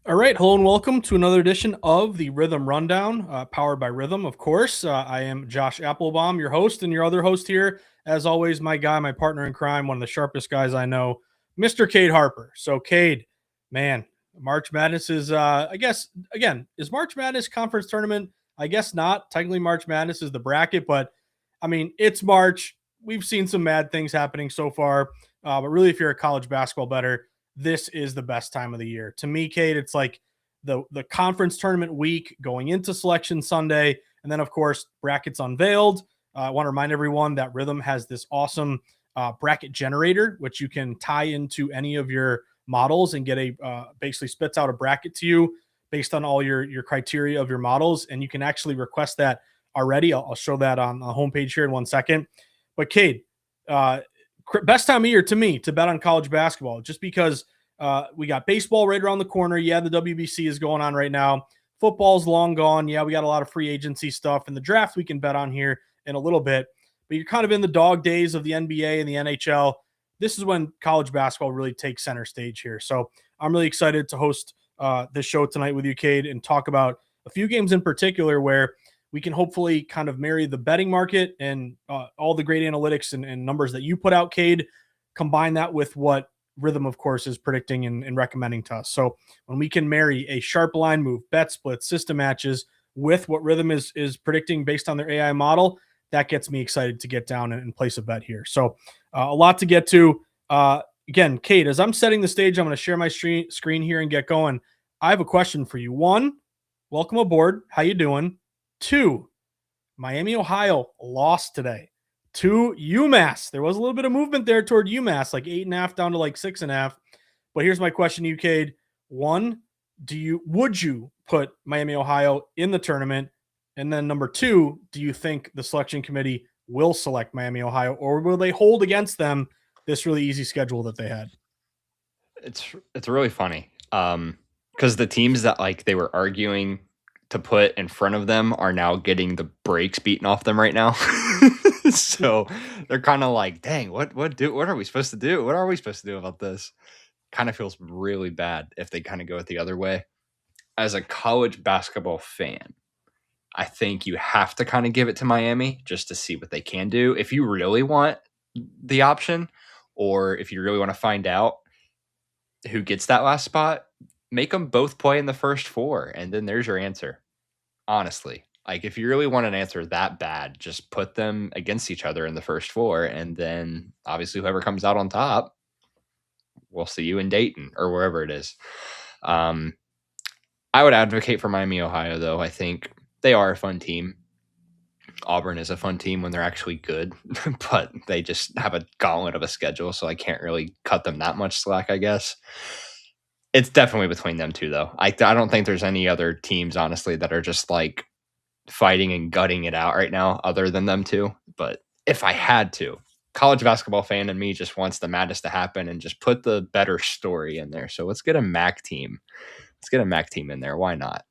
All right, hello and welcome to another edition of the Rithmm Rundown, powered by Rithmm, of course. I am Josh Applebaum, your host, and your other host here, as always, my guy, my partner in crime, one of the sharpest guys I know, Mr. Cade Harper. So, Cade, man, March Madness is, I guess, again, is March Madness conference tournament? I guess not. Technically, March Madness is the bracket, but I mean, it's March. We've seen some mad things happening so far, but really, if you're a college basketball bettor, this is the best time of the year. To me, Kate, it's like the conference tournament week going into Selection Sunday, and then of course brackets unveiled. I want to remind everyone that Rithmm has this awesome bracket generator, which you can tie into any of your models and get a basically spits out a bracket to you based on all your criteria of your models, and you can actually request that already. I'll show that on the homepage here in 1 second. But Kate, uh, best time of year to me to bet on college basketball, just because we got baseball right around the corner. Yeah, the WBC is going on right now. Football's long gone. Yeah, we got a lot of free agency stuff, and the draft we can bet on here in a little bit. But you're kind of in the dog days of the NBA and the NHL. This is when college basketball really takes center stage here. So I'm really excited to host this show tonight with you, Cade, and talk about a few games in particular where we can hopefully kind of marry the betting market and all the great analytics and numbers that you put out, Cade, combine that with what Rithmm, of course, is predicting and recommending to us. So when we can marry a sharp line move, bet splits, system matches with what Rithmm is predicting based on their AI model, that gets me excited to get down and place a bet here. So a lot to get to. Again, Kate, as I'm setting the stage, I'm going to share my screen here and get going. I have a question for you. One, welcome aboard. How you doing? Two, Miami, Ohio lost today to UMass. There was a little bit of movement there toward UMass, like 8.5 down to like 6.5. But here's my question to you, Cade. One, would you put Miami, Ohio in the tournament? And then number two, do you think the selection committee will select Miami, Ohio, or will they hold against them this really easy schedule that they had? It's really funny. Because the teams that like they were arguing to put in front of them are now getting the brakes beaten off them right now. So they're kind of like, dang, what are we supposed to do? What are we supposed to do about this? Kind of feels really bad if they kind of go it the other way. As a college basketball fan, I think you have to kind of give it to Miami just to see what they can do. If you really want the option, or if you really want to find out who gets that last spot, make them both play in the first four, and then there's your answer. Honestly, like if you really want an answer that bad, just put them against each other in the first four, and then obviously whoever comes out on top, we'll see you in Dayton or wherever it is. I would advocate for Miami, Ohio, though. I think they are a fun team. Auburn is a fun team when they're actually good, but they just have a gauntlet of a schedule, so I can't really cut them that much slack, I guess. It's definitely between them two, though. I don't think there's any other teams, honestly, that are just like fighting and gutting it out right now other than them two. But if I had to, college basketball fan in me just wants the madness to happen and just put the better story in there. So let's get a MAC team. Let's get a MAC team in there. Why not?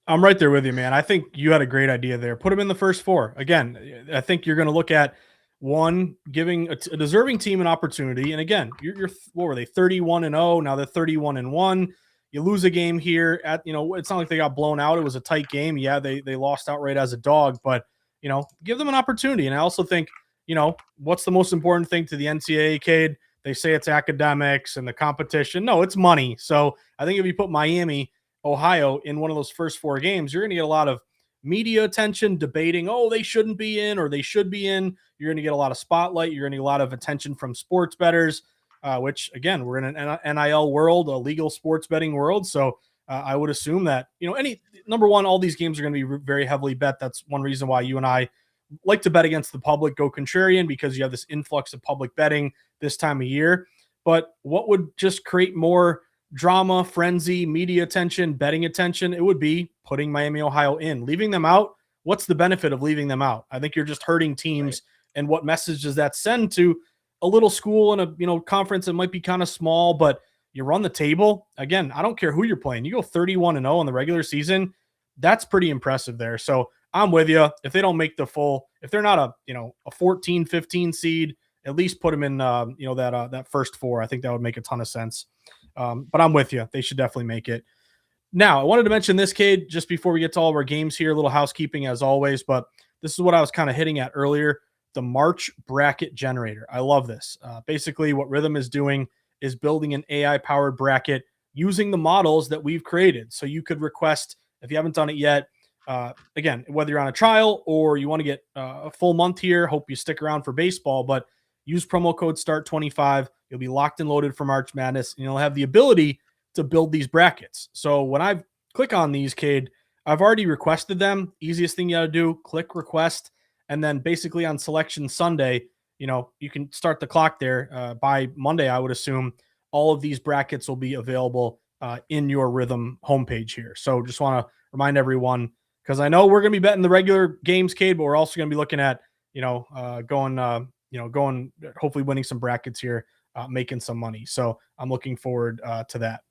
I'm right there with you, man. I think you had a great idea there. Put them in the first four. Again, I think you're going to look at one giving a deserving team an opportunity. And again, you're what were they 31-0? Now they're 31-1. You lose a game here at, it's not like they got blown out. It was a tight game. Yeah, they lost outright as a dog, but give them an opportunity. And I also think, what's the most important thing to the NCAA, Cade? They say it's academics and the competition. No, it's money. So I think if you put Miami, Ohio in one of those first four games, you're going to get a lot of media attention debating, oh, they shouldn't be in or they should be in. You're going to get a lot of spotlight. You're going to get a lot of attention from sports bettors, which, again, we're in an NIL world, a legal sports betting world. So I would assume that, number one, all these games are going to be very heavily bet. That's one reason why you and I like to bet against the public, go contrarian, because you have this influx of public betting this time of year. But what would just create more drama, frenzy, media attention, betting attention? It would be putting Miami, Ohio in. Leaving them out, what's the benefit of leaving them out? I think you're just hurting teams. Right. And what message does that send to a little school in a conference that might be kind of small, but you run the table? Again, I don't care who you're playing. You go 31-0 in the regular season. That's pretty impressive there. So I'm with you. If they don't make the full, if they're not a 14, 15 seed, at least put them in that first four. I think that would make a ton of sense. But I'm with you. They should definitely make it. Now, I wanted to mention this, Cade, just before we get to all of our games here, a little housekeeping as always, but this is what I was kind of hitting at earlier, the March bracket generator. I love this. Basically, what Rithmm is doing is building an AI-powered bracket using the models that we've created. So you could request, if you haven't done it yet, again, whether you're on a trial or you want to get a full month here, hope you stick around for baseball, but use promo code START25. You'll be locked and loaded for March Madness, and you'll have the ability to build these brackets. So when I click on these, Cade, I've already requested them. Easiest thing you got to do, click request. And then basically on selection Sunday, you can start the clock there. By Monday, I would assume all of these brackets will be available in your Rithmm homepage here. So just want to remind everyone, because I know we're going to be betting the regular games, Cade, but we're also going to be looking at, going, hopefully winning some brackets here, making some money. So I'm looking forward to that.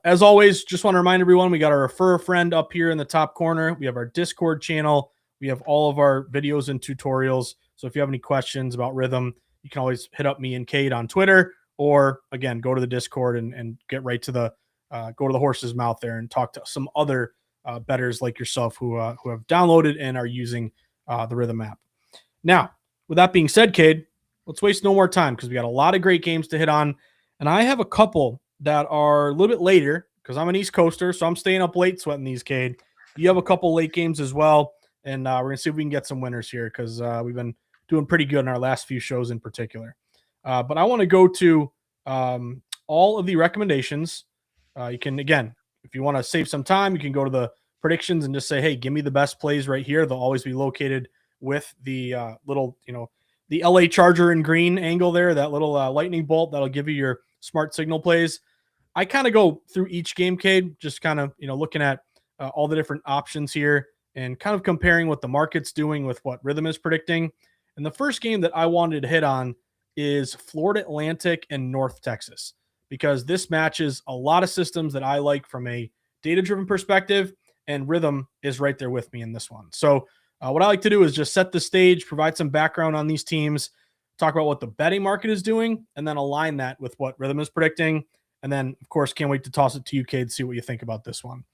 As always, just want to remind everyone, we got our refer a friend up here in the top corner. We have our Discord channel. We have all of our videos and tutorials. So if you have any questions about Rithmm, you can always hit up me and Cade on Twitter, or again, go to the Discord and get right to the go to the horse's mouth there and talk to some other bettors like yourself who have downloaded and are using the Rithmm app. Now, with that being said, Cade, let's waste no more time because we got a lot of great games to hit on, and I have a couple that are a little bit later because I'm an East Coaster, so I'm staying up late sweating these, Cade. You have a couple late games as well, and we're going to see if we can get some winners here because we've been doing pretty good in our last few shows in particular. But I want to go to all of the recommendations. You can, again, if you want to save some time, you can go to the predictions and just say, hey, give me the best plays right here. They'll always be located with the little, the LA Charger in green angle there, that little lightning bolt that'll give you your smart signal plays. I kind of go through each game, Cade, just kind of, looking at all the different options here and kind of comparing what the market's doing with what Rithmm is predicting. And the first game that I wanted to hit on is Florida Atlantic and North Texas, because this matches a lot of systems that I like from a data-driven perspective, and Rithmm is right there with me in this one. So what I like to do is just set the stage, provide some background on these teams, talk about what the betting market is doing, and then align that with what Rithmm is predicting. And then, of course, can't wait to toss it to you, Cade, to see what you think about this one.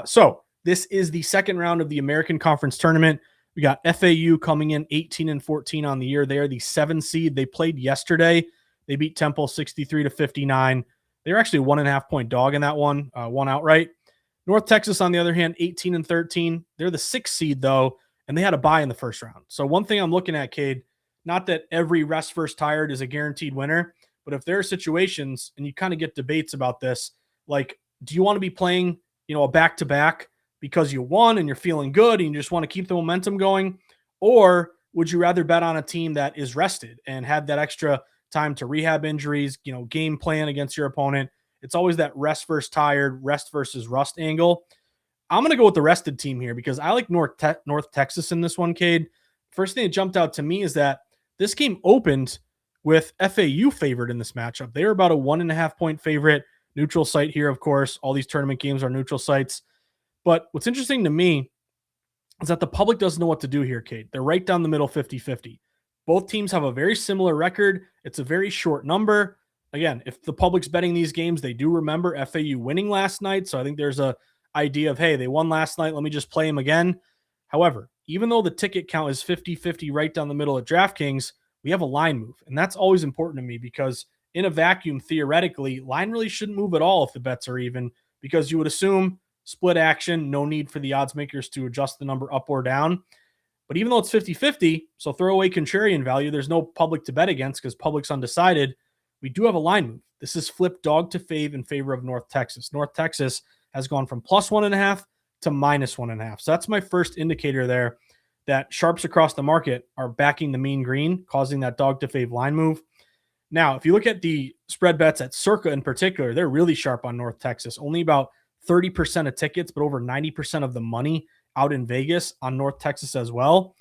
So this is the second round of the American Conference Tournament. We got FAU coming in 18-14 on the year. They are the 7 seed. They played yesterday. They beat Temple 63-59. They're actually a 1.5-point dog in that one, one outright. North Texas, on the other hand, 18-13. They're the 6th seed, though, and they had a bye in the first round. So one thing I'm looking at, Cade, not that every rest first tired is a guaranteed winner, but if there are situations, and you kind of get debates about this, like, do you want to be playing, a back-to-back because you won and you're feeling good and you just want to keep the momentum going? Or would you rather bet on a team that is rested and had that extra time to rehab injuries, game plan against your opponent? It's always that rest versus tired, rest versus rust angle. I'm going to go with the rested team here because I like North Texas in this one, Cade. First thing that jumped out to me is that this game opened with FAU favored in this matchup. They're about a 1.5-point favorite. Neutral site here, of course. All these tournament games are neutral sites. But what's interesting to me is that the public doesn't know what to do here, Cade. They're right down the middle, 50-50. Both teams have a very similar record. It's a very short number. Again, if the public's betting these games, they do remember FAU winning last night. So I think there's a idea of, hey, they won last night, let me just play them again. However, even though the ticket count is 50-50 right down the middle at DraftKings, we have a line move. And that's always important to me because in a vacuum, theoretically, line really shouldn't move at all if the bets are even, because you would assume split action, no need for the odds makers to adjust the number up or down. But even though it's 50-50, so throw away contrarian value, there's no public to bet against because public's undecided. We do have a line move. This is flipped dog to fave in favor of North Texas. North Texas has gone from plus 1.5 to minus 1.5. So that's my first indicator there that sharps across the market are backing the mean green, causing that dog to fave line move. Now, if you look at the spread bets at Circa in particular, they're really sharp on North Texas. Only about 30% of tickets, but over 90% of the money out in Vegas on North Texas as well.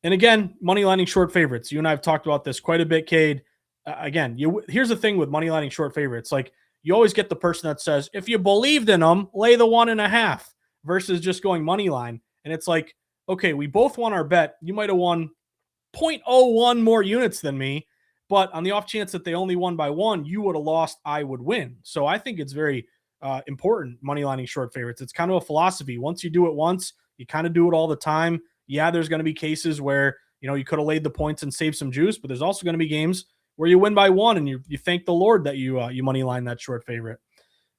And again, money lining short favorites. You and I have talked about this quite a bit, Cade. Again, here's the thing with money lining short favorites. Like, you always get the person that says, if you believed in them, lay the 1.5 versus just going money line. And it's like, okay, we both won our bet. You might have won 0.01 more units than me, but on the off chance that they only won by 1, you would have lost, I would win. So I think it's very important money lining short favorites. It's kind of a philosophy. Once you do it once, you kind of do it all the time. Yeah, there's going to be cases where you could have laid the points and saved some juice, but there's also going to be games where you win by one and you thank the Lord that you money line that short favorite.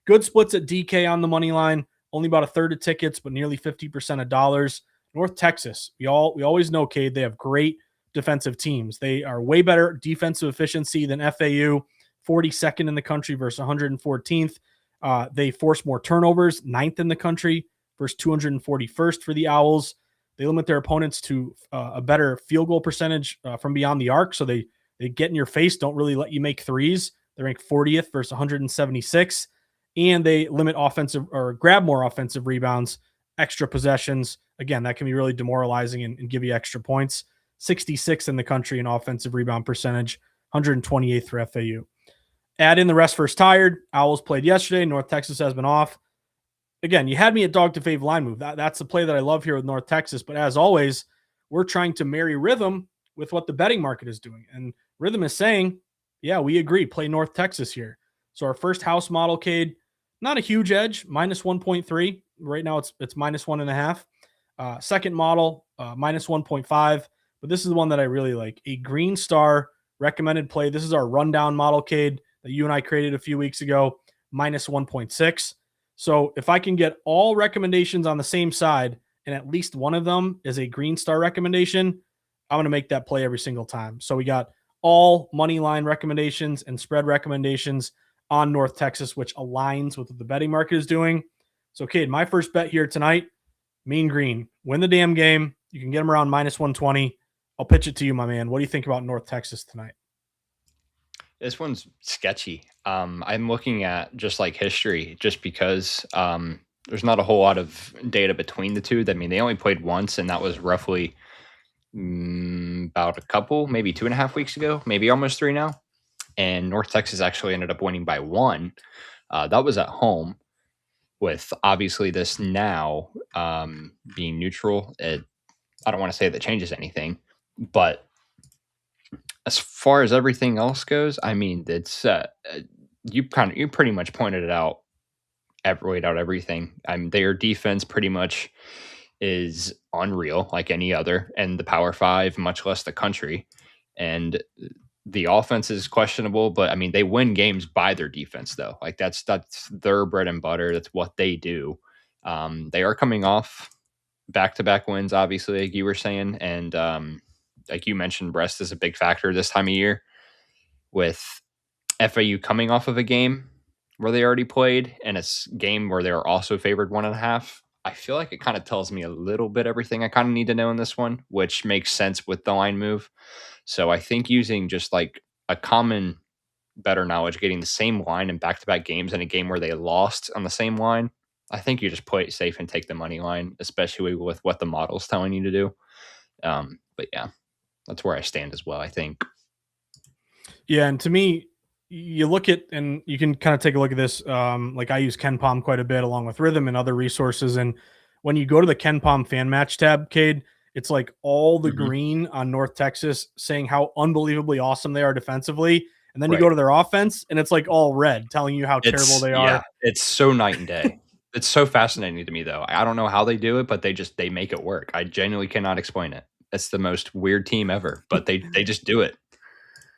Good splits at DK on the money line. Only about a third of tickets, but nearly 50% of dollars. North Texas, we always know, Cade, they have great defensive teams. They are way better defensive efficiency than FAU, 42nd in the country versus 114th. They force more turnovers, 9th in the country versus 241st for the Owls. They limit their opponents to a better field goal percentage from beyond the arc, so they get in your face, don't really let you make threes. They're ranked 40th versus 176, and they limit offensive or grab more offensive rebounds, extra possessions. Again, that can be really demoralizing and give you extra points. 66th in the country in offensive rebound percentage, 128th for FAU. Add in the rest versus tired. Owls played yesterday. North Texas has been off. Again, you had me at dog to fave line move. That's the play that I love here with North Texas. But as always, we're trying to marry Rithmm with what the betting market is doing. And Rithmm is saying, yeah, we agree. Play North Texas here. So our first house model, Cade, not a huge edge, minus 1.3. Right now it's minus 1.5. Second model, minus 1.5. But this is the one that I really like. A Green Star recommended play. This is our rundown model, Cade, that you and I created a few weeks ago, minus 1.6. So if I can get all recommendations on the same side and at least one of them is a Green Star recommendation, I'm going to make that play every single time. So we got all money line recommendations and spread recommendations on North Texas, which aligns with what the betting market is doing. So, Cade, my first bet here tonight, Mean Green. Win the damn game. You can get them around minus 120. I'll pitch it to you, my man. What do you think about North Texas tonight? This one's sketchy. I'm looking at just like history, just because there's not a whole lot of data between the two. I mean, they only played once, and that was roughly about a couple, maybe 2.5 weeks ago, maybe almost 3 now. And North Texas actually ended up winning by 1. That was at home. With obviously this now being neutral, I don't want to say that changes anything, but as far as everything else goes, I mean, it's you pretty much pointed it out, laid out everything. Their defense pretty much is unreal, like any other, and the Power Five, much less the country. And the offense is questionable, but I mean, they win games by their defense, though. Like that's their bread and butter. That's what they do. They are coming off back-to-back wins, obviously, like you were saying, and like you mentioned, Brest is a big factor this time of year. With FAU coming off of a game where they already played and a game where they were also favored 1.5, I feel like it kind of tells me a little bit everything I kind of need to know in this one, which makes sense with the line move. So I think using just like a common better knowledge, getting the same line in back-to-back games in a game where they lost on the same line, I think you just play it safe and take the money line, especially with what the model's telling you to do. But yeah, that's where I stand as well, I think. Yeah, and to me, you look at, and you can kind of take a look at this. Like I use KenPom quite a bit along with Rithmm and other resources. And when you go to the KenPom fan match tab, Cade, it's like all the green on North Texas saying how unbelievably awesome they are defensively. And then you go to their offense and it's like all red telling you how terrible they are. Yeah, it's so night and day. It's so fascinating to me, though. I don't know how they do it, but they make it work. I genuinely cannot explain it. It's the most weird team ever, but they just do it.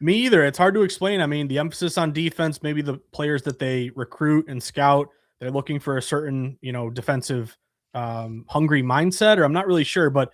Me either. It's hard to explain. I mean, the emphasis on defense, maybe the players that they recruit and scout, they're looking for a certain, defensive hungry mindset, or I'm not really sure. But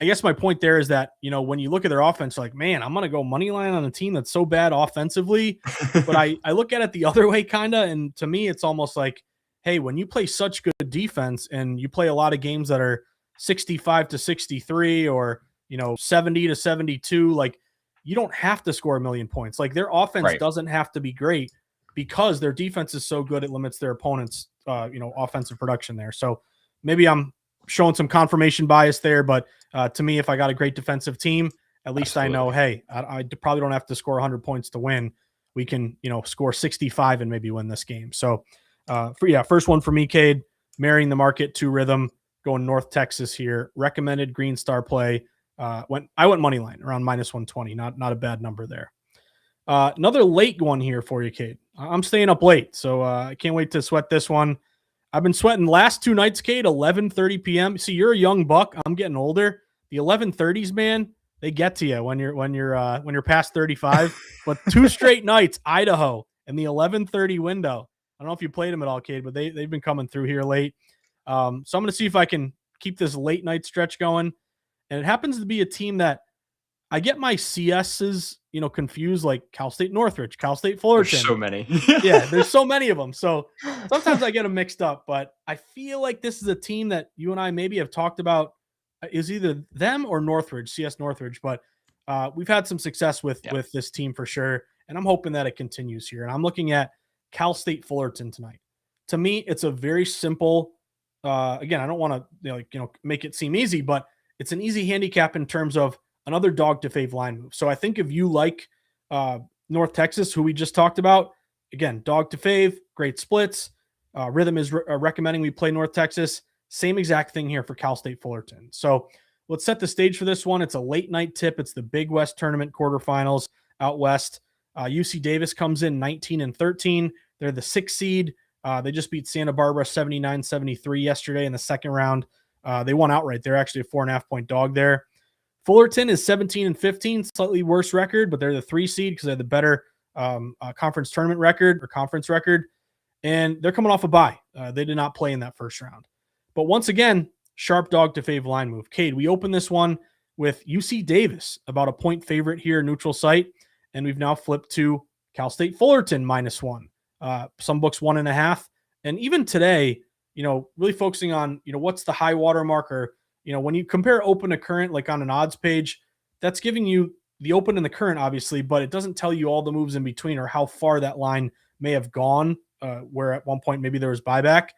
I guess my point there is that, when you look at their offense, like, man, I'm going to go money line on a team that's so bad offensively. But I look at it the other way kind of. And to me, it's almost like, hey, when you play such good defense and you play a lot of games that are 65-63 or, 70-72, like, you don't have to score a million points. Like their offense doesn't have to be great because their defense is so good. It limits their opponent's, offensive production there. So maybe I'm showing some confirmation bias there, but to me, if I got a great defensive team, at least I know, hey, I probably don't have to score 100 points to win. We can, score 65 and maybe win this game. So first one for me, Cade, marrying the market to Rithmm, going North Texas here, recommended Green Star play. I went money line around minus 120, not a bad number there. Another late one here for you, Cade. I'm staying up late, so I can't wait to sweat this one. I've been sweating last two nights, Cade, 11:30 p.m. See, you're a young buck. I'm getting older. The 11:30s, man, they get to you when you're past 35. But two straight nights, Idaho, and the 11:30 window. I don't know if you played them at all, Cade, but they've been coming through here late. So I'm going to see if I can keep this late night stretch going. And it happens to be a team that I get my CSs, confused, like Cal State Northridge, Cal State Fullerton. There's so many. Yeah, there's so many of them. So sometimes I get them mixed up, but I feel like this is a team that you and I maybe have talked about is either them or Northridge, CS Northridge, but we've had some success with this team for sure, and I'm hoping that it continues here. And I'm looking at Cal State Fullerton tonight. To me, it's a very simple. Again, I don't want to make it seem easy, but it's an easy handicap in terms of another dog to fave line move. So I think if you like North Texas, who we just talked about, again, dog to fave, great splits. Rithmm is recommending we play North Texas. Same exact thing here for Cal State Fullerton. So let's set the stage for this one. It's a late night tip. It's the Big West Tournament quarterfinals out west. UC Davis comes in 19-13. They're the 6th seed. They just beat Santa Barbara 79-73 yesterday in the second round. They won outright. They're actually a 4.5-point dog there. Fullerton is 17-15, slightly worse record, but they're the 3 seed because they're the better conference tournament record or conference record. And they're coming off a bye. They did not play in that first round. But once again, sharp dog to fave line move. Cade, we open this one with UC Davis, about a point favorite here, neutral site. And we've now flipped to Cal State Fullerton -1. Some books 1.5. And even today, really focusing on, what's the high water marker. When you compare open to current, like on an odds page, that's giving you the open and the current, obviously, but it doesn't tell you all the moves in between or how far that line may have gone, where at one point maybe there was buyback.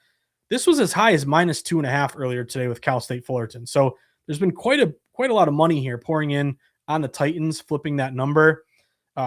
This was as high as -2.5 earlier today with Cal State Fullerton. So there's been quite a lot of money here pouring in on the Titans, flipping that number.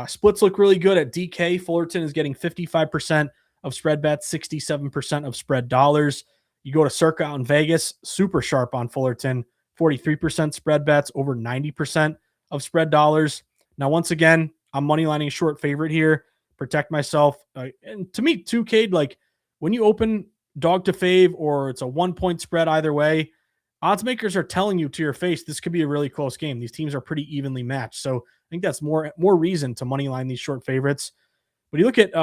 Splits look really good at DK. Fullerton is getting 55% of spread bets, 67% of spread dollars. You go to Circa out in Vegas, super sharp on Fullerton, 43% spread bets, over 90% of spread dollars. Now, once again, I'm moneylining short favorite here, protect myself. And to me, 2K, like when you open dog to fave or it's a 1-point spread either way, odds makers are telling you to your face this could be a really close game. These teams are pretty evenly matched. So I think that's more reason to moneyline these short favorites. But you look at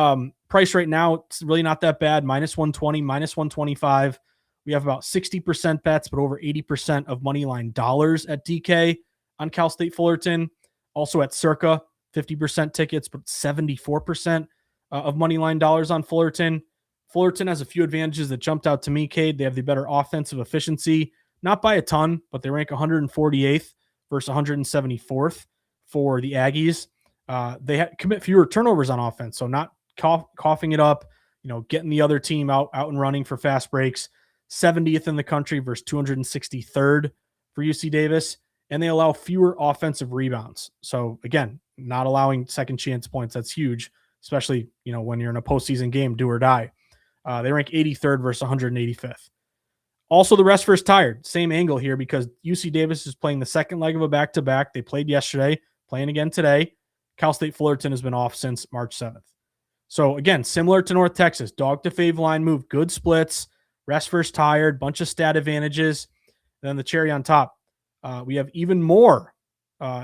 price right now, it's really not that bad. -120, -125. We have about 60% bets, but over 80% of moneyline dollars at DK on Cal State Fullerton. Also at Circa, 50% tickets, but 74% of moneyline dollars on Fullerton. Fullerton has a few advantages that jumped out to me, Cade. They have the better offensive efficiency, not by a ton, but they rank 148th versus 174th for the Aggies. They commit fewer turnovers on offense, so not coughing it up, getting the other team out and running for fast breaks. 70th in the country versus 263rd for UC Davis, and they allow fewer offensive rebounds. So again, not allowing second chance points. That's huge, especially, when you're in a postseason game, do or die. They rank 83rd versus 185th. Also, the rest versus tired. Same angle here because UC Davis is playing the second leg of a back-to-back. They played yesterday, playing again today. Cal State Fullerton has been off since March 7th. So again, similar to North Texas, dog to fave line move, good splits, rest versus tired, bunch of stat advantages. Then the cherry on top, we have even more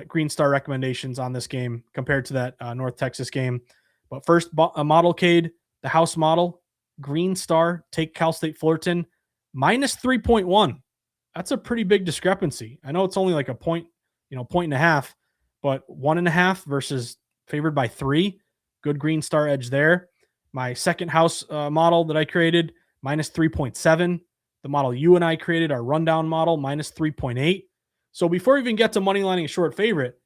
Green Star recommendations on this game compared to that North Texas game. But first, a model, Cade, the house model, Green Star, take Cal State Fullerton, -3.1. That's a pretty big discrepancy. I know it's only like a point, point and a half, but 1.5 versus favored by 3. Good Green Star edge there. My second house model that I created, -3.7. The model you and I created, our rundown model, -3.8. So before we even get to money lining short favorite,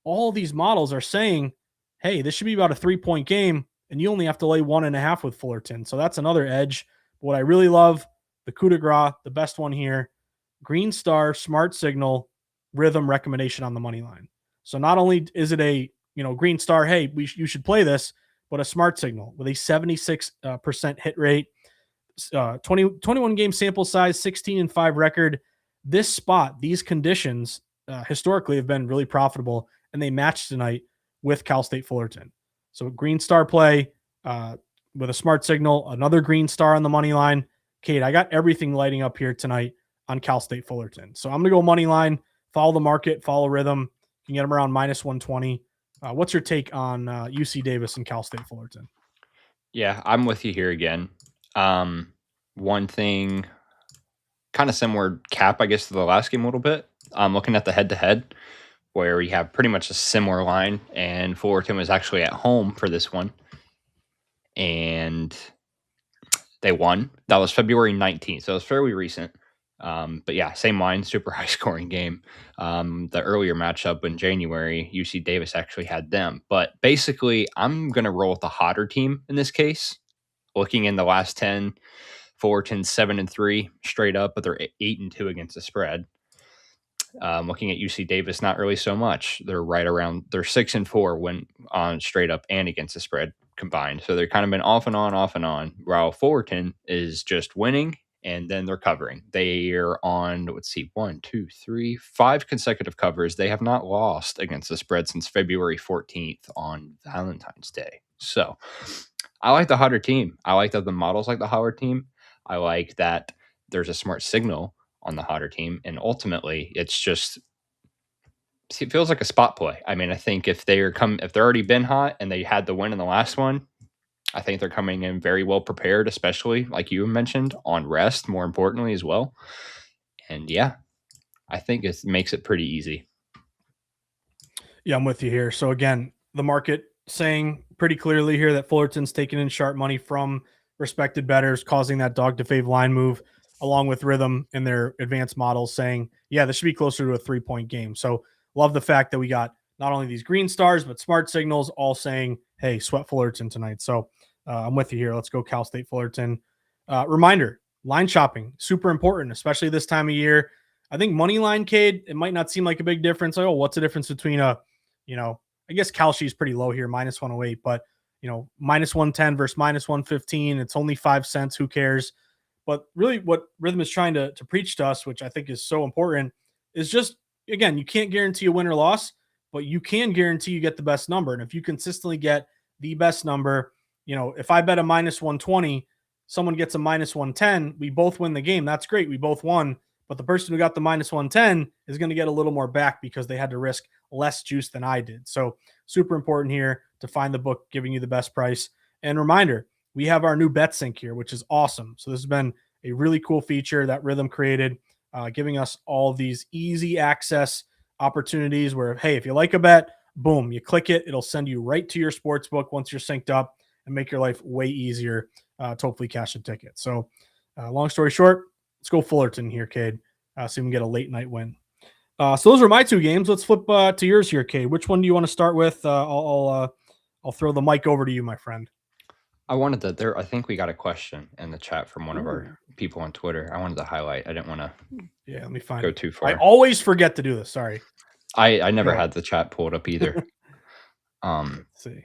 all these models are saying, hey, this should be about a 3-point game, and you only have to lay 1.5 with Fullerton. So that's another edge. What I really love, the coup de grace, the best one here, Green Star, Smart Signal, Rithmm recommendation on the money line. So not only is it a Green Star, hey, you should play this, but a Smart Signal with a 76% hit rate, 21 game sample size, 16-5 record. This spot, these conditions historically have been really profitable, and they matched tonight with Cal State Fullerton. So green star play with a smart signal, another green star on the money line. Kate, I got everything lighting up here tonight on Cal State Fullerton. So I'm going to go money line, follow the market, follow Rithmm. You can get them around minus 120. What's your take on UC Davis and Cal State Fullerton? Yeah, I'm with you here again. One thing, kind of similar cap, I guess, to the last game a little bit. I'm looking at the head-to-head, where we have pretty much a similar line, and Fullerton was actually at home for this one, and they won. That was February 19th, so it was fairly recent. But yeah, same line, super high scoring game. The earlier matchup in January, UC Davis actually had them. But basically, I'm going to roll with the hotter team in this case. Looking in the last 10, Fullerton's 7-3 straight up, but they're 8-2 against the spread. Looking at UC Davis, not really so much. They're right around, they're 6-4 when on straight up and against the spread combined. So they've kind of been off and on, while Fullerton is just winning and then they're covering. They are on, let's see, 5 consecutive covers. They have not lost against the spread since February 14th on Valentine's Day. So I like the hotter team. I like that the models like the hotter team. I like that there's a smart signal on the hotter team, and ultimately it feels like a spot play. I mean, I think if they're already been hot and they had the win in the last one, I think they're coming in very well prepared, especially like you mentioned, on rest, more importantly as well. And yeah, I think it makes it pretty easy. Yeah, I'm with you here. So again, the market saying pretty clearly here that Fullerton's taking in sharp money from respected bettors, causing that dog to fave line move, along with Rithmm in their advanced models saying, yeah, this should be closer to a 3-point game. So love the fact that we got not only these green stars, but smart signals all saying, hey, sweat Fullerton tonight. So I'm with you here. Let's go Cal State Fullerton. Reminder, line shopping, super important, especially this time of year. I think money line, Cade, it might not seem like a big difference. Like, oh, what's the difference between I guess Kalshi is pretty low here, minus 108, but minus 110 versus minus 115. It's only 5 cents. Who cares? But really what Rithmm is trying to preach to us, which I think is so important, is just, again, you can't guarantee a win or loss, but you can guarantee you get the best number. And if you consistently get the best number, if I bet a minus 120, someone gets a minus 110, we both win the game. That's great. We both won. But the person who got the minus 110 is going to get a little more back because they had to risk less juice than I did. So super important here to find the book giving you the best price. And reminder, we have our new bet sync here, which is awesome. So this has been a really cool feature that Rithmm created, giving us all these easy access opportunities where, hey, if you like a bet, boom, you click it. It'll send you right to your sports book once you're synced up and make your life way easier to hopefully cash a ticket. So long story short, let's go Fullerton here, Cade, so we can get a late night win. So those are my 2 games. Let's flip to yours here, Cade. Which one do you want to start with? I'll throw the mic over to you, my friend. I think we got a question in the chat from one of our people on Twitter. I wanted to highlight. I didn't want to let me find go too far. I always forget to do this. Sorry. I never had the chat pulled up either. Let's see.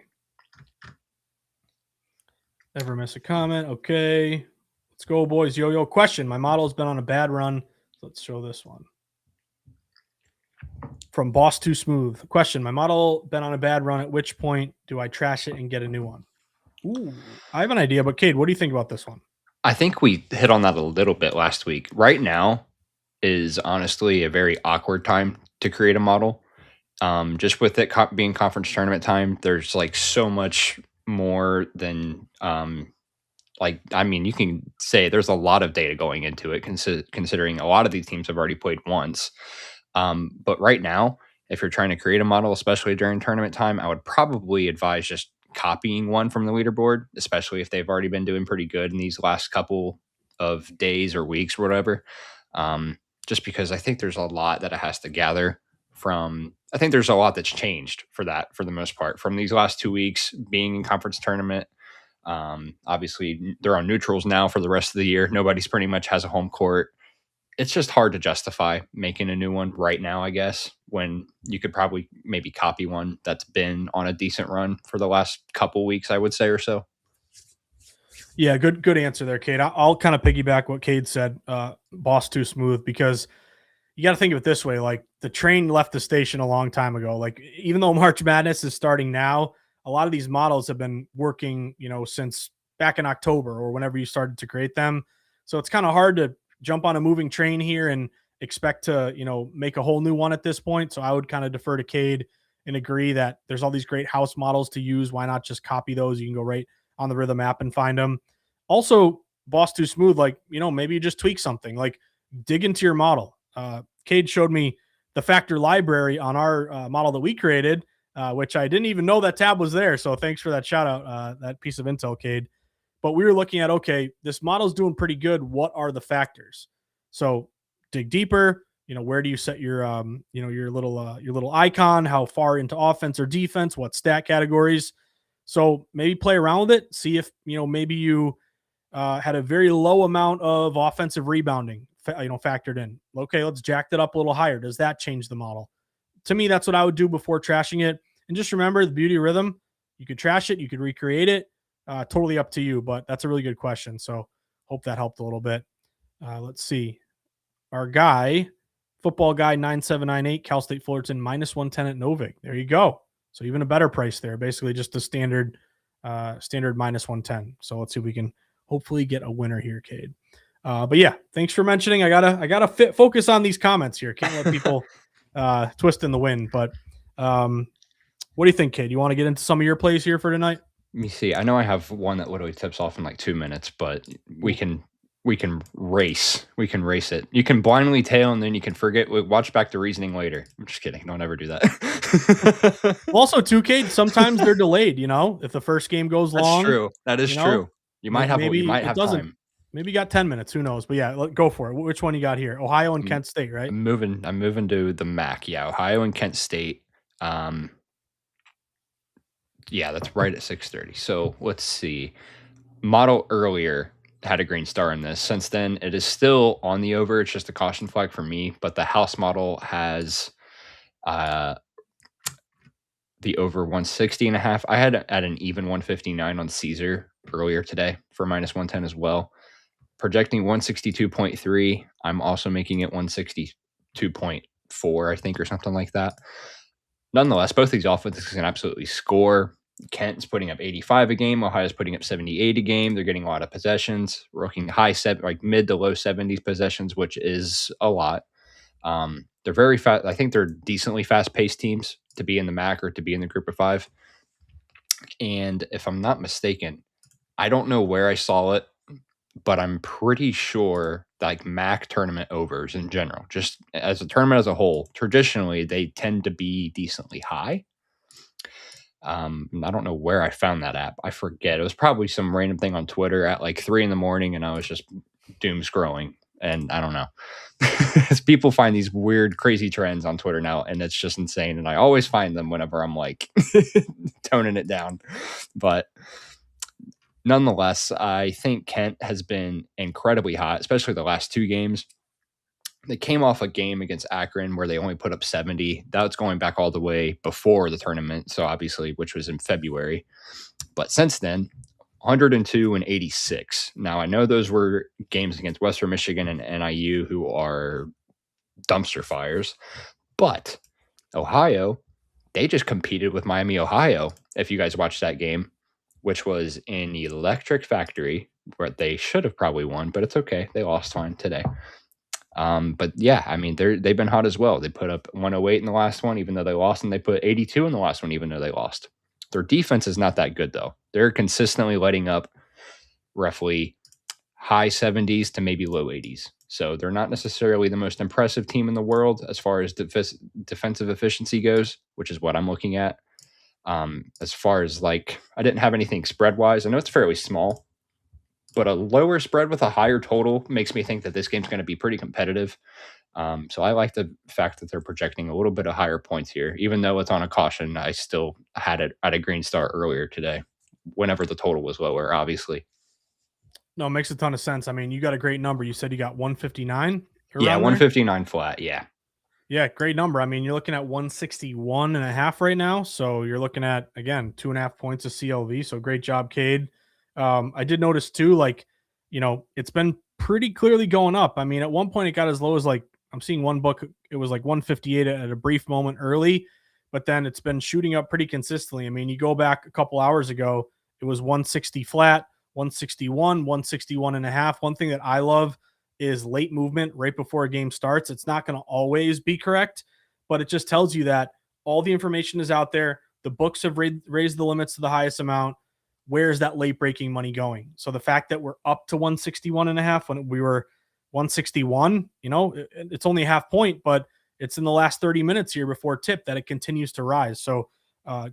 Never miss a comment. Okay. Let's go, boys. Yo, question. My model has been on a bad run. Let's show this one. From Boss Too Smooth. Question. My model been on a bad run. At which point do I trash it and get a new one? Ooh, I have an idea, but Cade, what do you think about this one? I think we hit on that a little bit last week. Right now is honestly a very awkward time to create a model. Just with it being conference tournament time, there's like so much more than you can say there's a lot of data going into it, considering a lot of these teams have already played once. But right now, if you're trying to create a model, especially during tournament time, I would probably advise just copying one from the leaderboard, especially if they've already been doing pretty good in these last couple of days or weeks or whatever. Just because I think there's a lot that it has to gather from. I think there's a lot that's changed for the most part from these last 2 weeks being in conference tournament. Obviously they're on neutrals now for the rest of the year. Nobody's pretty much has a home court. It's just hard to justify making a new one right now, I guess, when you could probably maybe copy one that's been on a decent run for the last couple weeks, I would say, or so. Yeah, good answer there, Cade. I'll kind of piggyback what Cade said, Boss Too Smooth, because you got to think of it this way. Like, the train left the station a long time ago. Like, even though March Madness is starting now, a lot of these models have been working, since back in October or whenever you started to create them. So it's kind of hard to jump on a moving train here and expect to, make a whole new one at this point. So I would kind of defer to Cade and agree that there's all these great house models to use. Why not just copy those? You can go right on the Rithmm app and find them. Also, Boss Too Smooth, like, maybe you just tweak something, like dig into your model. Cade showed me the factor library on our model that we created, which I didn't even know that tab was there. So thanks for that shout out, that piece of intel, Cade. But we were looking at, okay, this model's doing pretty good. What are the factors? So dig deeper. Where do you set your, your little icon? How far into offense or defense? What stat categories? So maybe play around with it. See if, maybe you had a very low amount of offensive rebounding, factored in. Okay, let's jack that up a little higher. Does that change the model? To me, that's what I would do before trashing it. And just remember the beauty of Rithmm. You could trash it. You could recreate it. Totally up to you, but that's a really good question. So hope that helped a little bit. Let's see. Our guy, football guy 9798, Cal State Fullerton, -110 at Novik. There you go. So even a better price there. Basically just a standard -110. So let's see if we can hopefully get a winner here, Cade. But yeah, thanks for mentioning. I gotta focus on these comments here. Can't let people twist in the wind. But what do you think, Cade? You want to get into some of your plays here for tonight? Let me see. I know I have one that literally tips off in like 2 minutes, but we can race. We can race it. You can blindly tail and then you can forget. Watch back the reasoning later. I'm just kidding. Don't ever do that. Also, 2K, sometimes they're delayed, if the first game goes long. That's true. That is true. You might have time. Maybe you got 10 minutes. Who knows? But yeah, go for it. Which one you got here? Ohio and Kent State, right? I'm moving to the MAC. Yeah, Ohio and Kent State. Yeah, that's right at 6:30. So let's see. Model earlier had a green star in this. Since then, it is still on the over. It's just a caution flag for me. But the house model has the over 160.5. I had at an even 159 on Caesar earlier today for -110 as well. Projecting 162.3. I'm also making it 162.4, I think, or something like that. Nonetheless, both these offenses can absolutely score. Kent's putting up 85 a game. Ohio's putting up 78 a game. They're getting a lot of possessions. We're looking mid to low 70s possessions, which is a lot. They're very fast. I think they're decently fast-paced teams to be in the MAC or to be in the group of 5. And if I'm not mistaken, I don't know where I saw it, but I'm pretty sure like MAC tournament overs in general, just as a tournament as a whole, traditionally they tend to be decently high. I don't know where I found that app. I forget. It was probably some random thing on Twitter at like 3 a.m, and I was just doom scrolling. And I don't know. People find these weird, crazy trends on Twitter now, and it's just insane. And I always find them whenever I'm like toning it down. But nonetheless, I think Kent has been incredibly hot, especially the last 2 games. They came off a game against Akron where they only put up 70. That's going back all the way before the tournament, so obviously, which was in February. But since then, 102 and 86. Now, I know those were games against Western Michigan and NIU, who are dumpster fires. But Ohio, they just competed with Miami, Ohio, if you guys watched that game, which was in Electric Factory, where they should have probably won, but it's okay. They lost fine today. But yeah, I mean, they've been hot as well. They put up 108 in the last one, even though they lost, and they put 82 in the last one, even though they lost. Their defense is not that good, though. They're consistently letting up roughly high 70s to maybe low 80s. So they're not necessarily the most impressive team in the world as far as defensive efficiency goes, which is what I'm looking at. As far as I didn't have anything spread-wise. I know it's fairly small, but a lower spread with a higher total makes me think that this game's going to be pretty competitive. So I like the fact that they're projecting a little bit of higher points here. Even though it's on a caution, I still had it at a green star earlier today, whenever the total was lower, obviously. No, it makes a ton of sense. I mean, you got a great number. You said you got 159? Yeah, 159 flat, yeah. Yeah, great number. I mean, you're looking at 161.5 right now. So you're looking at, again, 2.5 points of CLV. So great job, Cade. I did notice too, it's been pretty clearly going up. I mean, at one point it got as low as I'm seeing one book, it was 158 at a brief moment early, but then it's been shooting up pretty consistently. I mean, you go back a couple hours ago, it was 160 flat, 161, 161 and a half. One thing that I love is late movement right before a game starts. It's not going to always be correct, but it just tells you that all the information is out there. The books have raised the limits to the highest amount. Where's that late breaking money going? So the fact that we're up to 161 and a half when we were 161, it's only a half point, but it's in the last 30 minutes here before tip that it continues to rise. So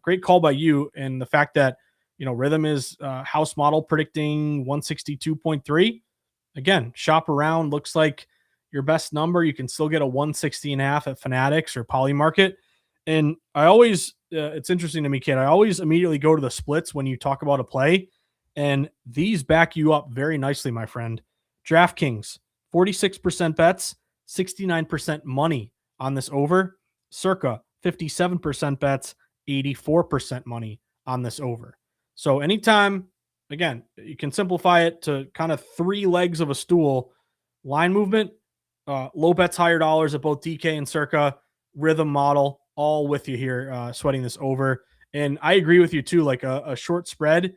great call by you. And the fact that, Rithmm is house model predicting 162.3. Again, shop around. Looks like your best number. You can still get a 160 and a half at Fanatics or Polymarket. And I always, it's interesting to me, kid. I always immediately go to the splits when you talk about a play, and these back you up very nicely, my friend. DraftKings, 46% bets, 69% money on this over. Circa, 57% bets, 84% money on this over. So anytime, again, you can simplify it to kind of three legs of a stool: line movement, low bets, higher dollars at both DK and Circa, Rithmm model, all with you here, sweating this over. And I agree with you too. Like a short spread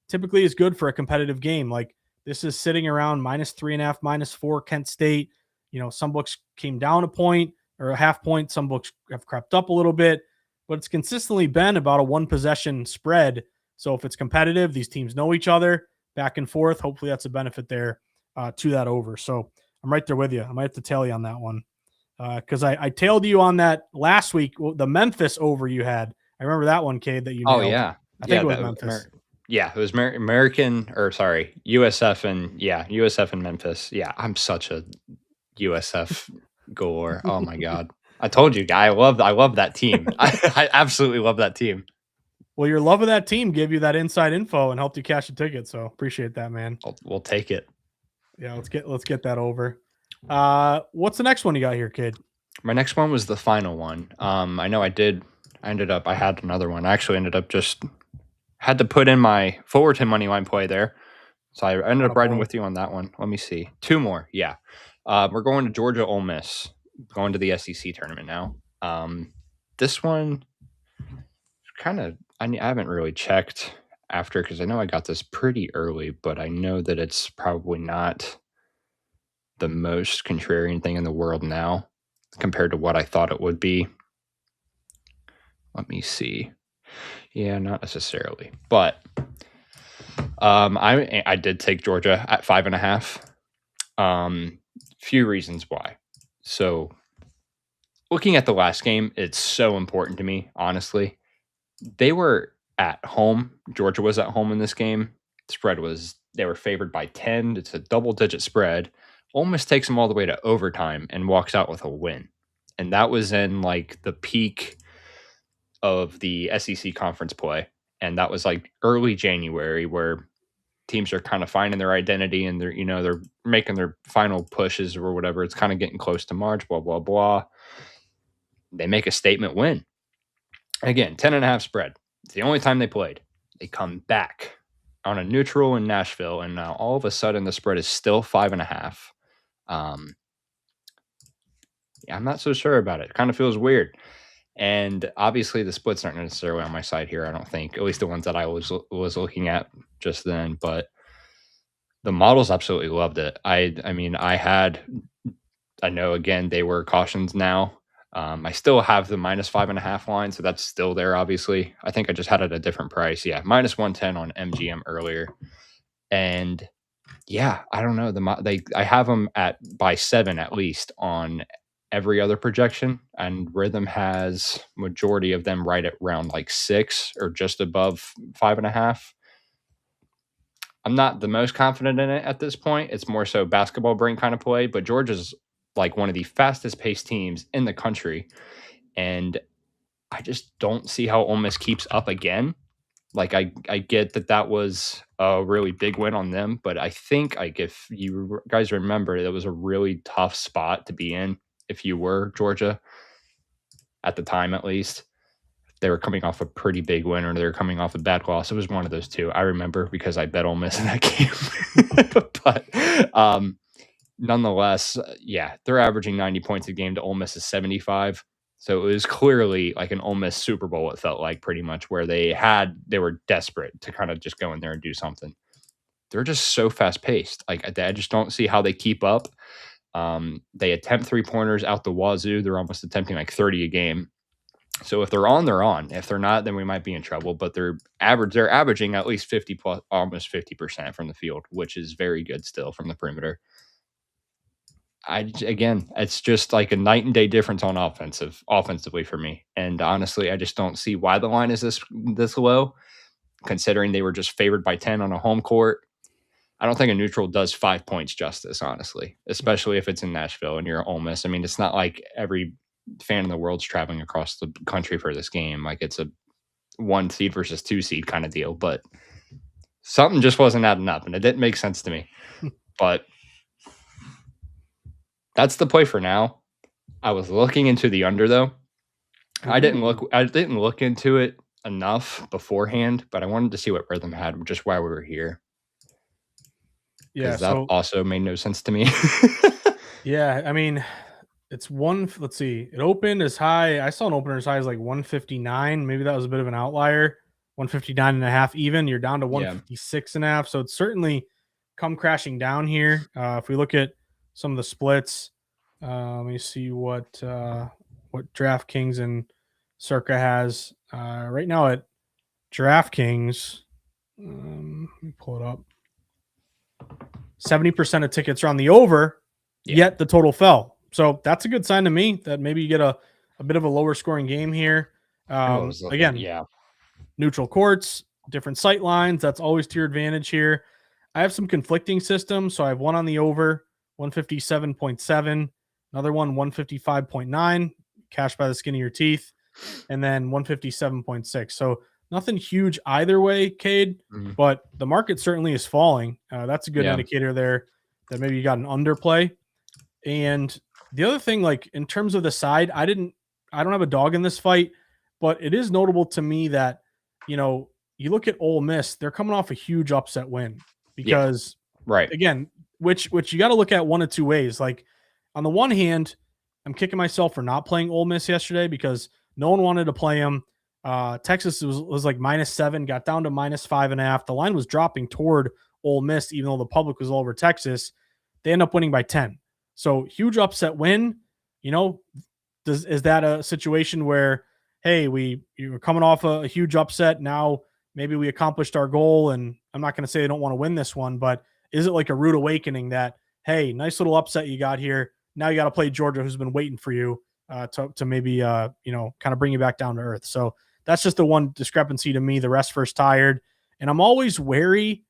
typically is good for a competitive game. Like this is sitting around -3.5, -4 Kent State. Some books came down a point or a half point. Some books have crept up a little bit, but it's consistently been about a one possession spread. So if it's competitive, these teams know each other back and forth. Hopefully that's a benefit there to that over. So I'm right there with you. I might have to tail you on that one because I tailed you on that last week. The Memphis over you had. I remember that one, Cade, that you nailed. Oh, yeah. I think it was Memphis. It was American, or sorry, USF and Memphis. Yeah, I'm such a USF goer. Oh my God. I told you, guy, I love that team. I absolutely love that team. Well, your love of that team gave you that inside info and helped you cash a ticket. So appreciate that, man. We'll take it. Yeah, let's get that over. What's the next one you got here, kid? My next one was the final one. I know I had another one. I actually ended up just had to put in my Fullerton money line play there. So I ended up riding with you on that one. Let me see. Two more. Yeah. We're going to Georgia Ole Miss, going to the SEC tournament now. This one kind of, I haven't really checked after because I know I got this pretty early, but I know that it's probably not the most contrarian thing in the world now compared to what I thought it would be. Let me see. Yeah, not necessarily, but I did take Georgia at 5.5. Few reasons why. So looking at the last game, it's so important to me, honestly. They were at home. Georgia was at home in this game. The spread they were favored by 10. It's a double-digit spread. Ole Miss takes them all the way to overtime and walks out with a win. And that was in like the peak of the SEC conference play. And that was like early January where teams are kind of finding their identity and they're making their final pushes or whatever. It's kind of getting close to March, blah, blah, blah. They make a statement win. Again, 10.5 spread. It's the only time they played. They come back on a neutral in Nashville, and now all of a sudden the spread is still 5.5. I'm not so sure about it. It kind of feels weird. And obviously the splits aren't necessarily on my side here, I don't think, at least the ones that I was looking at just then. But the models absolutely loved it. I know, again, they were cautions now. I still have the -5.5 line, so that's still there, obviously. I think I just had it at a different price. Yeah, -110 on MGM earlier. And yeah, I don't know. I have them by 7 at least on every other projection, and Rithmm has majority of them right at around like 6 or just above 5.5. I'm not the most confident in it at this point. It's more so basketball brain kind of play, but Georgia's like one of the fastest paced teams in the country. And I just don't see how Ole Miss keeps up again. Like I get that was a really big win on them, but I think like if you guys remember, it was a really tough spot to be in if you were Georgia at the time, at least. They were coming off a pretty big win or they were coming off a bad loss. It was one of those two. I remember because I bet Ole Miss in that game. But nonetheless, yeah, they're averaging 90 points a game to Ole Miss is 75. So it was clearly like an Ole Miss Super Bowl, it felt like pretty much, where they were desperate to kind of just go in there and do something. They're just so fast paced. Like I just don't see how they keep up. They attempt 3-pointers out the wazoo. They're almost attempting like 30 a game. So if they're on, they're on. If they're not, then we might be in trouble. But they're averaging at least 50 plus, almost 50% from the field, which is very good still from the perimeter. Again, it's just like a night and day difference on offensively for me. And honestly, I just don't see why the line is this low, considering they were just favored by 10 on a home court. I don't think a neutral does 5 points justice, honestly, especially if it's in Nashville and you're Ole Miss. I mean, it's not like every fan in the world's traveling across the country for this game. Like it's a 1 seed versus 2 seed kind of deal, but something just wasn't adding up and it didn't make sense to me. But that's the play for now. I was looking into the under though. I didn't look into it enough beforehand, but I wanted to see what Rithmm had just while we were here. Yeah, that also made no sense to me. Yeah, I mean, it's let's see. It opened as high. I saw an opener as high as like 159. Maybe that was a bit of an outlier. 159 and a half even. You're down to 156 and a half. So it's certainly come crashing down here. If we look at some of the splits, let me see what DraftKings and Circa has right now at DraftKings. Let me pull it up. 70% of tickets are on the over, yet the total fell. So that's a good sign to me that maybe you get a bit of a lower scoring game here. Again, neutral courts, different sight lines. That's always to your advantage here. I have some conflicting systems. So I have one on the over, 157.7, another one, 155.9, cash by the skin of your teeth, and then 157.6. So nothing huge either way, Cade, but the market certainly is falling. That's a good indicator there that maybe you got an underplay. And the other thing, like in terms of the side, I don't have a dog in this fight, but it is notable to me that, you look at Ole Miss, they're coming off a huge upset win because again, which you got to look at one of two ways. Like on the one hand, I'm kicking myself for not playing Ole Miss yesterday because no one wanted to play them. Texas was like -7, got down to -5.5. The line was dropping toward Ole Miss, even though the public was all over Texas. They end up winning by 10. So huge upset win. Is that a situation where, hey, you were coming off a huge upset. Now maybe we accomplished our goal, and I'm not going to say they don't want to win this one, but is it like a rude awakening that, hey, nice little upset you got here. Now you got to play Georgia, who's been waiting for you to maybe kind of bring you back down to earth. So that's just the one discrepancy to me. The rest first tired, and I'm always wary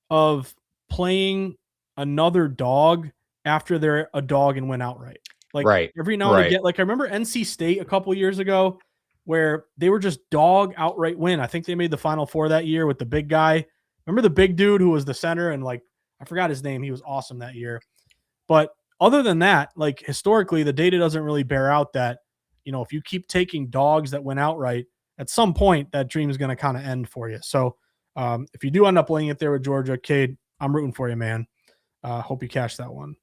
of playing another dog after they're a dog and win outright. Like every now and again, like I remember NC State a couple years ago where they were just dog outright win. I think they made the Final Four that year with the big guy. Remember the big dude who was the center and like I forgot his name. He was awesome that year. But other than that, like historically, the data doesn't really bear out that, if you keep taking dogs that win outright, at some point that dream is going to kind of end for you. So if you do end up laying it there with Georgia, Cade, I'm rooting for you, man. Hope you cash that one.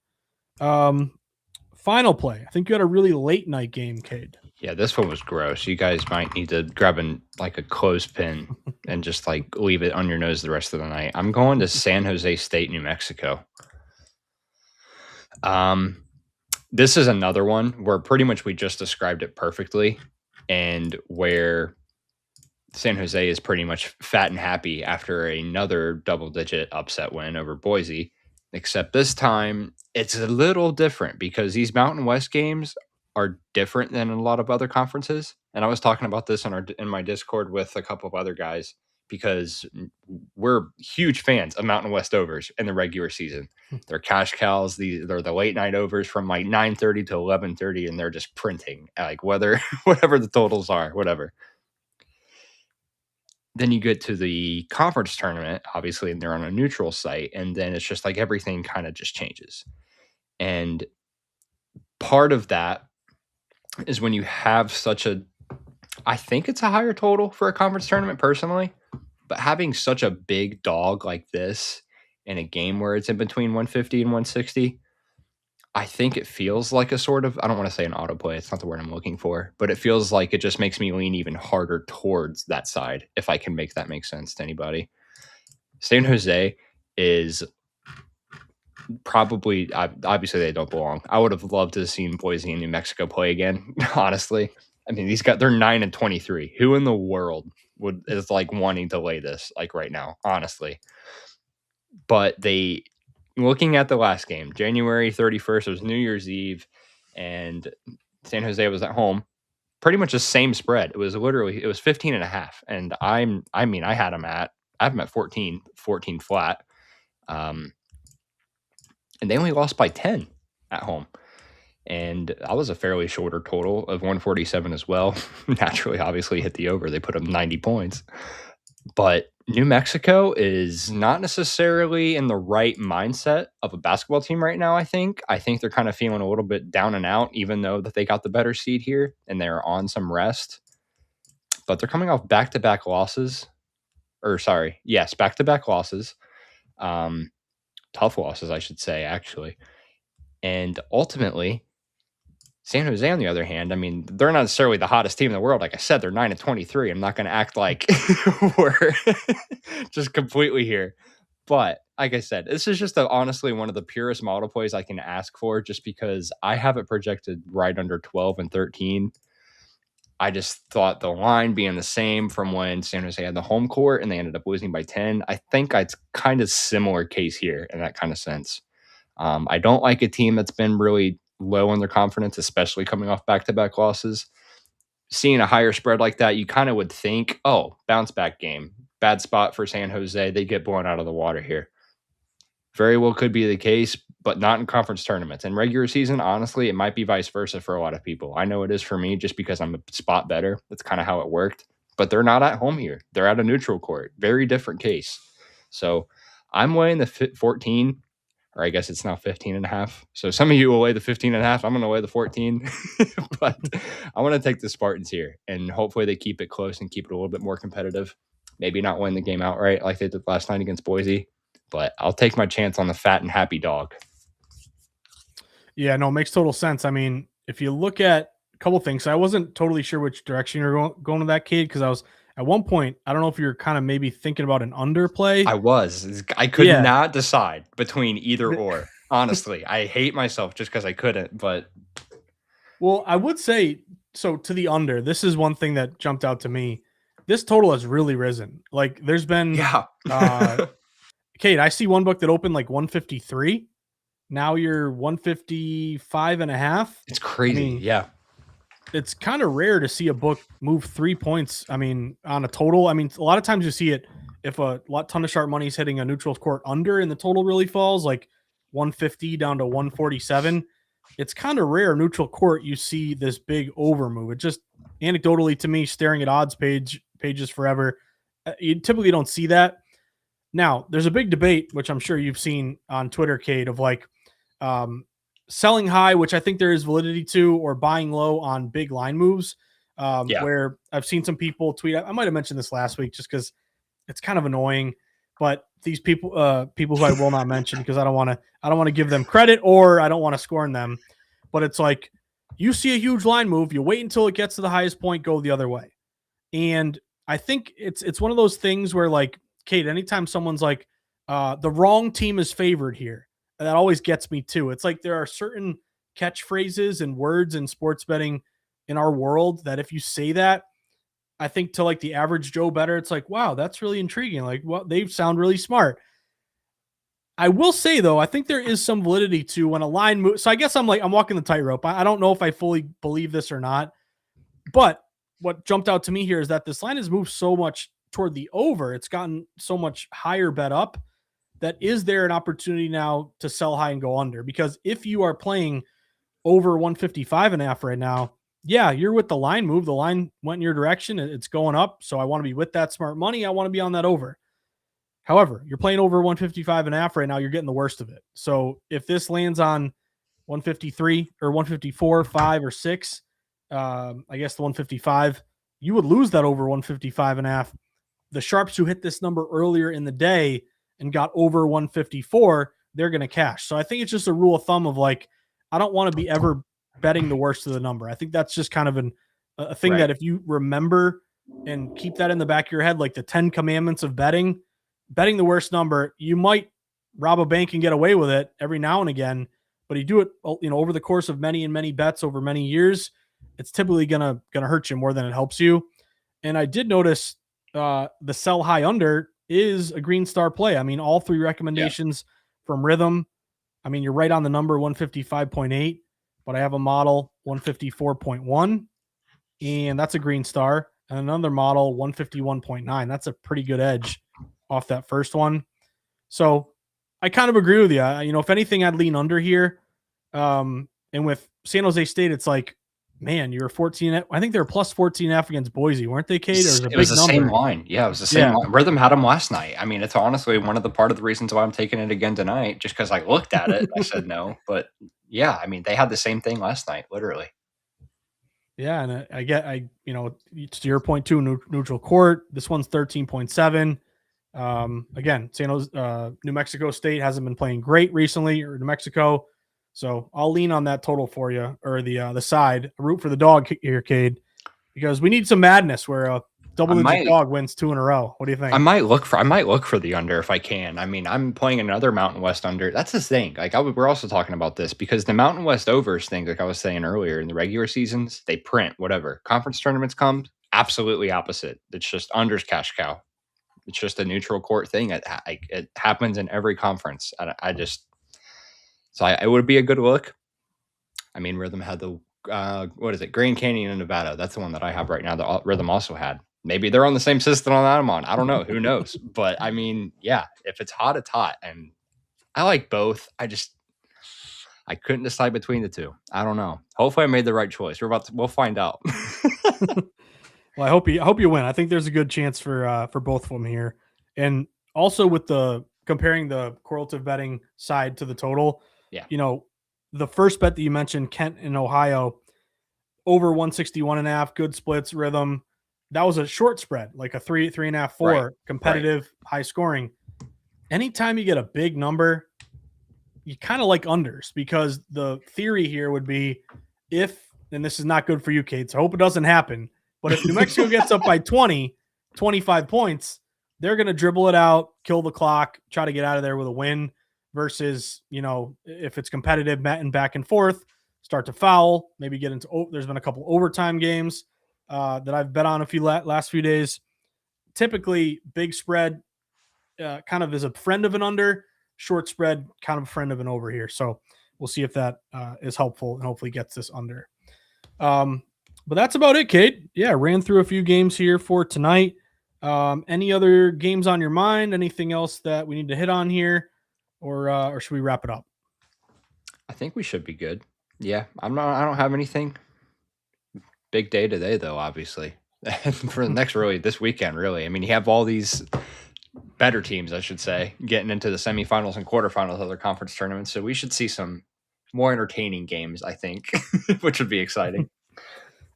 Final play. I think you had a really late night game, Cade. Yeah, this one was gross. You guys might need to grab a clothespin and just leave it on your nose the rest of the night. I'm going to San Jose State, New Mexico. This is another one where pretty much we just described it perfectly, and where San Jose is pretty much fat and happy after another double-digit upset win over Boise. Except this time, it's a little different because these Mountain West games are different than a lot of other conferences. And I was talking about this in my Discord with a couple of other guys because we're huge fans of Mountain West overs in the regular season. They're cash cows. They're the late night overs from 9:30 to 11:30, and they're just printing whatever the totals are, whatever. Then you get to the conference tournament, obviously, and they're on a neutral site, and then it's just everything kind of just changes. And part of that is when you have I think it's a higher total for a conference tournament personally, but having such a big dog like this in a game where it's in between 150 and 160, I think it feels like a sort of, I don't want to say an autoplay, it's not the word I'm looking for, but it feels like it just makes me lean even harder towards that side, if I can make that make sense to anybody. San Jose is probably, obviously they don't belong. I would have loved to have seen Boise and New Mexico play again, honestly. I mean, they're 9-23. Who in the world is like wanting to lay this like right now, honestly? But looking at the last game, January 31st, it was New Year's Eve, and San Jose was at home. Pretty much the same spread. It was 15.5. And I have them at 14 flat. And they only lost by 10 at home. And that was a fairly shorter total of 147 as well. Naturally, obviously hit the over. They put up 90 points. But New Mexico is not necessarily in the right mindset of a basketball team right now, I think. I think they're kind of feeling a little bit down and out, even though that they got the better seed here and they're on some rest. But they're coming off back-to-back losses. Back-to-back losses. Tough losses, I should say, actually. And ultimately, San Jose, on the other hand, I mean, they're not necessarily the hottest team in the world. Like I said, they're 9-23. I'm not going to act like we're just completely here. But like I said, this is just honestly one of the purest model plays I can ask for, just because I have it projected right under 12 and 13. I just thought the line being the same from when San Jose had the home court and they ended up losing by 10. I think it's kind of similar case here in that kind of sense. I don't like a team that's been really low in their confidence, especially coming off back-to-back losses. Seeing a higher spread like that, you kind of would think, oh, bounce back game. Bad spot for San Jose. They get blown out of the water here. Very well could be the case, but not in conference tournaments. In regular season, honestly, it might be vice versa for a lot of people. I know it is for me just because I'm a spot better. That's kind of how it worked. But they're not at home here. They're at a neutral court. Very different case. So I'm weighing the 14, or I guess it's now 15.5. So some of you will weigh the 15.5. I'm going to weigh the 14. But I want to take the Spartans here, and hopefully they keep it close and keep it a little bit more competitive. Maybe not win the game outright like they did last night against Boise, but I'll take my chance on the fat and happy dog. Yeah, no, it makes total sense. I mean, if you look at a couple things, I wasn't totally sure which direction you're going to that, Cade, because I was at one point, I don't know if you're kind of maybe thinking about an underplay. I could not decide between either or. Honestly, I hate myself just because I couldn't, but. Well, I would say, so to the under, this is one thing that jumped out to me. This total has really risen. Like there's been, Kate, I see one book that opened like 153. Now you're 155.5. It's crazy. I mean, yeah. It's kind of rare to see a book move 3 points. I mean, on a total, I mean, a lot of times you see it if a ton of sharp money is hitting a neutral court under and the total really falls like 150 down to 147. It's kind of rare neutral court you see this big over move. It just anecdotally to me, staring at odds pages forever, you typically don't see that. Now, there's a big debate, which I'm sure you've seen on Twitter, Kate, of like selling high, which I think there is validity to, or buying low on big line moves, where I've seen some people tweet. I might have mentioned this last week just because it's kind of annoying. But these people who I will not mention because I don't want to give them credit or I don't want to scorn them. But it's like you see a huge line move, you wait until it gets to the highest point, go the other way. And I think it's one of those things where like, Kate, anytime someone's like the wrong team is favored here, that always gets me too. It's like there are certain catchphrases and words in sports betting in our world that if you say that, I think to like the average Joe better, it's like, wow, that's really intriguing. Like, well, they sound really smart. I will say though, I think there is some validity to when a line moves. So I guess I'm walking the tightrope. I don't know if I fully believe this or not, but what jumped out to me here is that this line has moved so much toward the over. It's gotten so much higher bet up that is there an opportunity now to sell high and go under? Because if you are playing over 155.5 right now, yeah, you're with the line move. The line went in your direction. It's going up. So I want to be with that smart money. I want to be on that over. However, you're playing over 155.5 right now. You're getting the worst of it. So if this lands on 153 or 154, 5 or 6, I guess the 155, you would lose that over 155.5. The sharps who hit this number earlier in the day and got over 154, they're going to cash. So I think it's just a rule of thumb of like, I don't want to be ever betting the worst of the number. I think that's just kind of a thing Right. that if you remember and keep that in the back of your head, like the 10 commandments of betting the worst number, you might rob a bank and get away with it every now and again, but you do it, over the course of many and many bets over many years, it's typically gonna hurt you more than it helps you. And I did notice the sell high under is a green star play. I mean, all three recommendations from Rithmm. I mean, you're right on the number 155.8, but I have a model 154.1, and that's a green star. And another model 151.9. That's a pretty good edge off that first one. So I kind of agree with you. If anything, I'd lean under here. And with San Jose State, it's like, man, you were 14. I think they were plus 14.5 against Boise, weren't they, Kate? It was the same line. Yeah, it was the same line. Rithmm had them last night. I mean, it's honestly part of the reasons why I'm taking it again tonight, just because I looked at it. I said no. But yeah, I mean, they had the same thing last night, literally. Yeah, and to your point too, neutral court. This one's 13.7. Again, New Mexico State hasn't been playing great recently, or New Mexico. So I'll lean on that total for you, or the side. Root for the dog here, Cade, because we need some madness where a double-digit dog wins 2 in a row. What do you think? I might look for the under if I can. I mean, I'm playing another Mountain West under. That's the thing. Like we're also talking about this because the Mountain West overs thing, like I was saying earlier, in the regular seasons, they print whatever. Conference tournaments come, absolutely opposite. It's just unders cash cow. It's just a neutral court thing. It happens in every conference. It would be a good look. I mean, Rithmm had the Grand Canyon in Nevada. That's the one that I have right now. That Rithmm also had. Maybe they're on the same system on that I'm on. I don't know. Who knows? But I mean, yeah, if it's hot, it's hot, and I like both. I couldn't decide between the two. I don't know. Hopefully, I made the right choice. We'll find out. Well, I hope you win. I think there's a good chance for both of them here, and also with the comparing the correlative betting side to the total. Yeah, the first bet that you mentioned, Kent in Ohio, over 161.5, good splits, Rithmm. That was a short spread, like a 3.5, 4, right. Competitive, high scoring. Anytime you get a big number, you kind of like unders, because the theory here would be and this is not good for you, Kate, so I hope it doesn't happen, but if New Mexico gets up by 25 points, they're going to dribble it out, kill the clock, try to get out of there with a win, versus, if it's competitive and back and forth, start to foul, maybe get into, there's been a couple overtime games that I've bet on last few days. Typically, big spread kind of is a friend of an under, short spread kind of a friend of an over here. So we'll see if that is helpful and hopefully gets this under. But that's about it, Kate. Yeah, ran through a few games here for tonight. Any other games on your mind? Anything else that we need to hit on here, or should we wrap it up? I think we should be good. Yeah, I don't have anything. Big day today, though, obviously. For this weekend, really. I mean, you have all these better teams, I should say, getting into the semifinals and quarterfinals of their conference tournaments. So we should see some more entertaining games, I think, which would be exciting.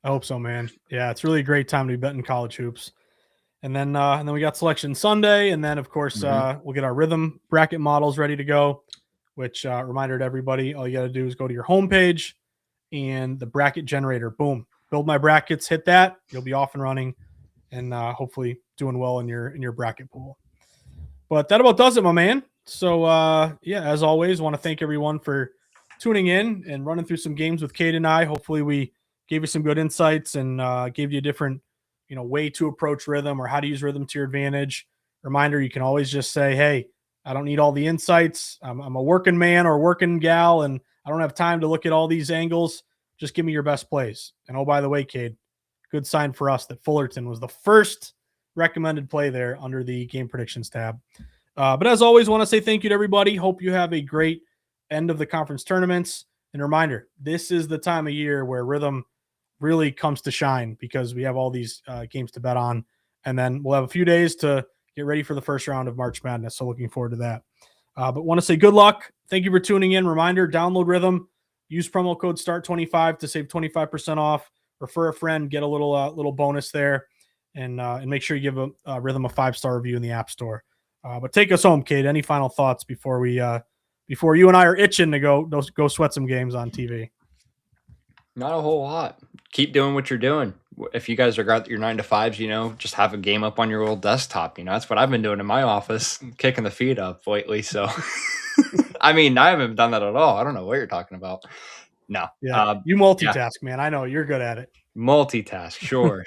I hope so, man. Yeah, it's really a great time to be betting college hoops. And then we got Selection Sunday, and then of course we'll get our Rithmm bracket models ready to go. Which reminder to everybody, all you got to do is go to your homepage and the bracket generator. Boom, build my brackets. Hit that, you'll be off and running, and hopefully doing well in your bracket pool. But that about does it, my man. So as always, want to thank everyone for tuning in and running through some games with Kate and I. Hopefully we gave you some good insights and gave you a different way to approach Rithmm, or how to use Rithmm to your advantage. Reminder, you can always just say, hey, I don't need all the insights. I'm a working man or working gal, and I don't have time to look at all these angles. Just give me your best plays. And oh, by the way, Cade, good sign for us that Fullerton was the first recommended play there under the game predictions tab. But as always, want to say thank you to everybody. Hope you have a great end of the conference tournaments. And reminder, this is the time of year where Rithmm really comes to shine, because we have all these games to bet on, and then we'll have a few days to get ready for the first round of March Madness. So looking forward to that. But want to say good luck. Thank you for tuning in. Reminder, download Rithmm, use promo code START25 to save 25% off. Refer a friend, get a little bonus there, and make sure you give Rithmm a 5-star review in the App Store. But take us home, Kate. Any final thoughts before we before you and I are itching to go sweat some games on TV? Not a whole lot. Keep doing what you're doing. If you guys are got your 9 to 5s, just have a game up on your old desktop. That's what I've been doing in my office, kicking the feet up lately. So, I mean, I haven't done that at all. I don't know what you're talking about. No. Yeah, you multitask, man. I know you're good at it. Multitask. Sure.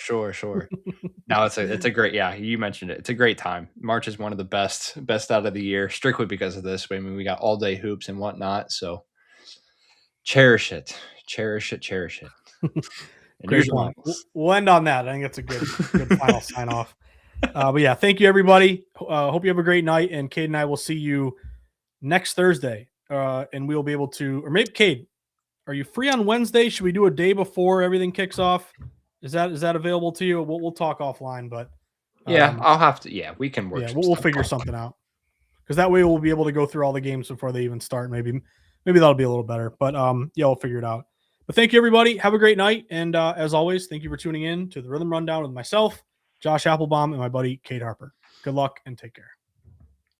No, it's a great, you mentioned it. It's a great time. March is one of the best out of the year, strictly because of this. I mean, we got all day hoops and whatnot. So cherish it. And Great point. We'll end on that. I think that's a good final sign off. But yeah, thank you everybody. Hope you have a great night. And Cade and I will see you next Thursday. And we'll be able to, or maybe Cade, are you free on Wednesday? Should we do a day before everything kicks off? Is that available to you? We'll talk offline, but I'll have to. Yeah, we can work. Yeah, we'll figure something out, because that way we'll be able to go through all the games before they even start. Maybe that'll be a little better. But we'll figure it out. But thank you everybody. Have a great night, and as always, thank you for tuning in to the Rithmm Rundown with myself, Josh Applebaum, and my buddy Cade Harper. Good luck and take care.